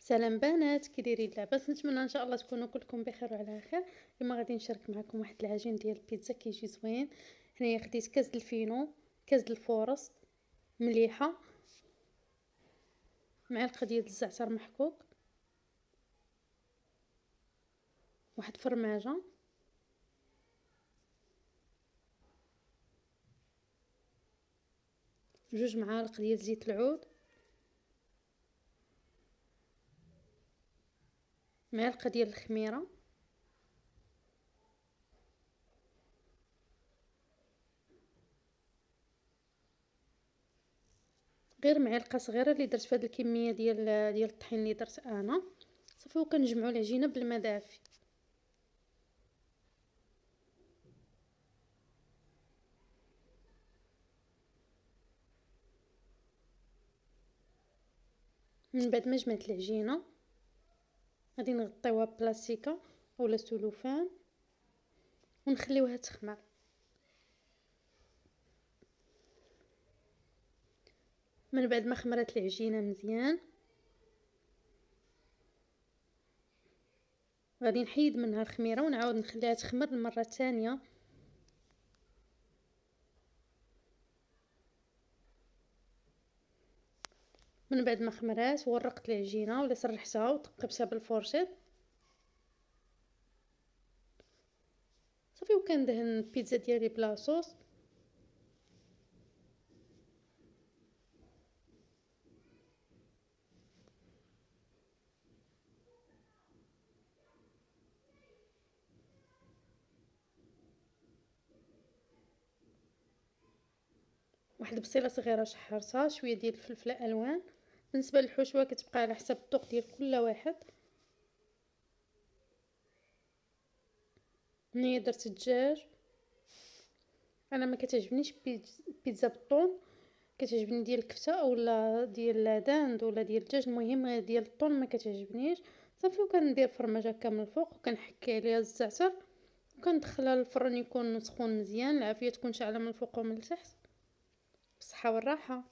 سلام بنات، كي دايرين؟ لاباس؟ نتمنى ان شاء الله تكونوا كلكم بخير وعلى خير. اليوم غادي نشارك معكم واحد العجين ديال البيتزا كيجي زوين. هنايا خديت كاس الفينو، كاس الفورص، مليحه، معلقه ديال الزعتر محكوك، واحد فرماجه، جوج معالق ديال زيت العود، معلقه ديال الخميره، غير معلقه صغيره اللي درت في هذه الكميه ديال الطحين اللي درت انا. صافي وكنجمعوا العجينه بالماء دافي. من بعد ما جمعت العجينه غادي نغطيوها بلاستيكه اولا سلوفان ونخليوها تخمر. من بعد ما خمرت العجينه مزيان غادي نحيد منها الخميره ونعاود نخليها تخمر المره الثانيه. من بعد ما خمرات ورقت العجينه ولا سرحتها وثقبتها بالفورشيط صافي. وكندهن البيتزا ديالي بلا صوص. واحد البصيله صغيره شحرتها، شويه ديال الفلفل الالوان. بالنسبه للحشوه كتبقى على حسب الذوق ديال كل واحد. هنايا درت الدجاج. انا ما كتعجبنيش بيتزا بالطون، كتعجبني ديال الكفته اولا ديال داند ولا ديال الدجاج. المهم ديال الطون ما كتعجبنيش. صافي وكندير فرماجه كامل الفوق وكنحكي عليها الزعتر وكندخلها للفرن يكون سخون مزيان. العافيه تكون شاعله من الفوق ومن التحت. بالصحه والراحه.